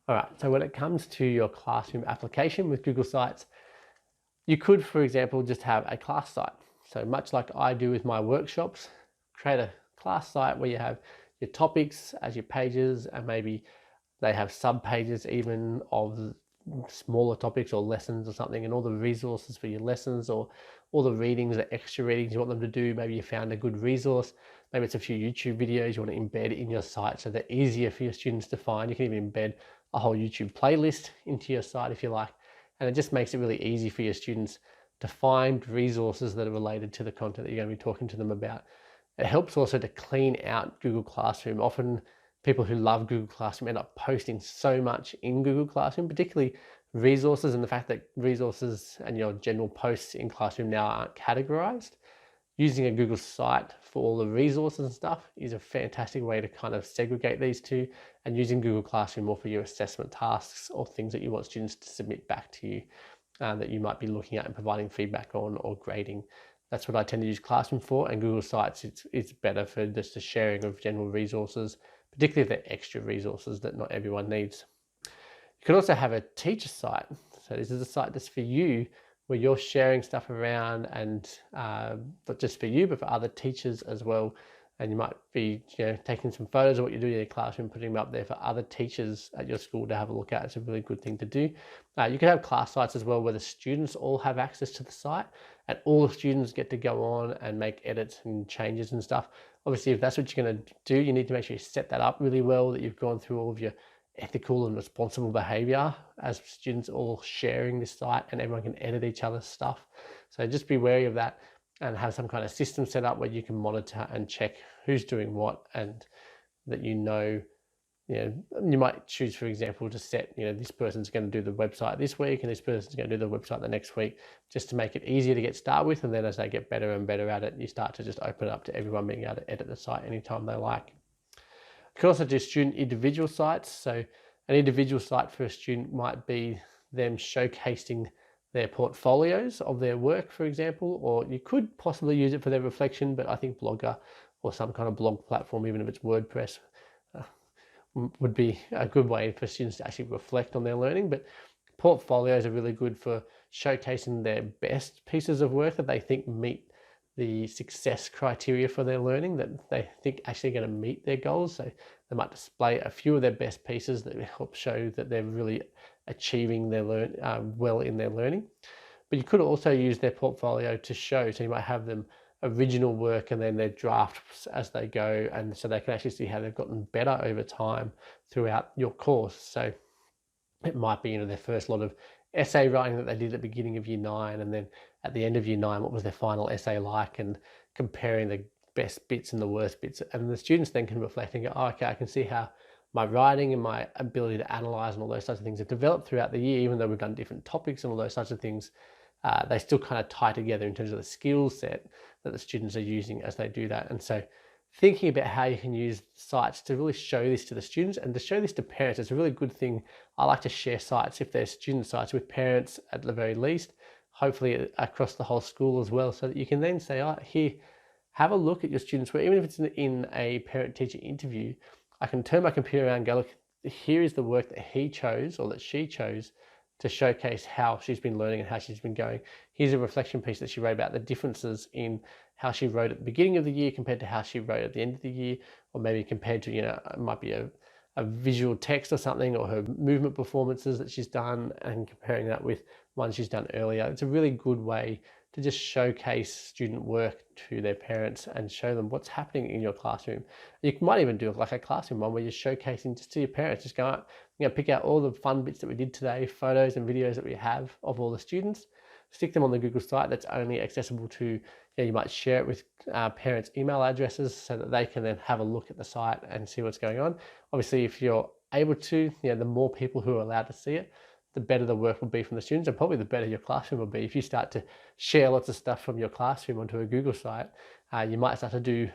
All right, so when it comes to your classroom application with Google Sites, you could, for example, just have a class site. So much like I do with my workshops, create a class site where you have your topics as your pages, and maybe they have sub pages even of smaller topics or lessons or something, and all the resources for your lessons or all the readings, the extra readings you want them to do. Maybe you found a good resource. Maybe it's a few YouTube videos you want to embed in your site so they're easier for your students to find. You can even embed a whole YouTube playlist into your site if you like. And it just makes it really easy for your students to find resources that are related to the content that you're going to be talking to them about. It helps also to clean out Google Classroom. Often people who love Google Classroom end up posting so much in Google Classroom, particularly resources, and the fact that resources and your general posts in Classroom now aren't categorized. Using a Google site for all the resources and stuff is a fantastic way to kind of segregate these two, and using Google Classroom more for your assessment tasks or things that you want students to submit back to you that you might be looking at and providing feedback on or grading. That's what I tend to use Classroom for, and Google Sites, it's better for just the sharing of general resources, particularly if they're extra resources that not everyone needs. You can also have a teacher site. So this is a site that's for you, where you're sharing stuff around, and not just for you, but for other teachers as well. And you might be taking some photos of what you do in your classroom, putting them up there for other teachers at your school to have a look at. It's a really good thing to do. You can have class sites as well, where the students all have access to the site, and all the students get to go on and make edits and changes and stuff. Obviously, if that's what you're going to do, you need to make sure you set that up really well, that you've gone through all of your ethical and responsible behavior as students all sharing this site, and everyone can edit each other's stuff. So just be wary of that, and have some kind of system set up where you can monitor and check who's doing what, and that you might choose, for example, to set, this person's going to do the website this week and this person's going to do the website the next week, just to make it easier to get started with. And then as they get better and better at it, you start to just open it up to everyone being able to edit the site anytime they like. You can also do student individual sites. So an individual site for a student might be them showcasing their portfolios of their work, for example, or you could possibly use it for their reflection, but I think Blogger or some kind of blog platform, even if it's WordPress, would be a good way for students to actually reflect on their learning. But portfolios are really good for showcasing their best pieces of work that they think meet the success criteria for their learning, that they think actually going to meet their goals. So they might display a few of their best pieces that help show that they're really achieving their well in their learning. But you could also use their portfolio to show, so you might have them original work and then their drafts as they go, and so they can actually see how they've gotten better over time throughout your course. So it might be their first lot of essay writing that they did at the beginning of year 9, and then at the end of year 9, what was their final essay like, and comparing the best bits and the worst bits. And the students then can reflect and go, oh, okay, I can see how my writing and my ability to analyze and all those sorts of things have developed throughout the year. Even though we've done different topics and all those sorts of things, they still kind of tie together in terms of the skill set that the students are using as they do that. And so thinking about how you can use sites to really show this to the students and to show this to parents is a really good thing. I like to share sites, if they're student sites, with parents at the very least, hopefully across the whole school as well, so that you can then say, oh, here, have a look at your students' work. Even if it's in a parent-teacher interview, I can turn my computer around and go, look, here is the work that he chose or that she chose to showcase how she's been learning and how she's been going. Here's a reflection piece that she wrote about the differences in how she wrote at the beginning of the year compared to how she wrote at the end of the year, or maybe compared to, it might be a visual text or something, or her movement performances that she's done, and comparing that with one she's done earlier. It's a really good way to just showcase student work to their parents and show them what's happening in your classroom. You might even do like a classroom one where you're showcasing just to your parents, just go out, pick out all the fun bits that we did today, photos and videos that we have of all the students, stick them on the Google site that's only accessible to, you might share it with parents' email addresses so that they can then have a look at the site and see what's going on. Obviously, if you're able to, the more people who are allowed to see it, the better the work will be from the students, and probably the better your classroom will be. If you start to share lots of stuff from your classroom onto a Google site, you might start to do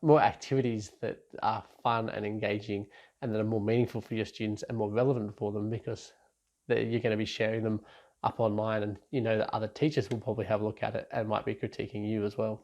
more activities that are fun and engaging and that are more meaningful for your students and more relevant for them, because you're going to be sharing them up online, and that other teachers will probably have a look at it and might be critiquing you as well.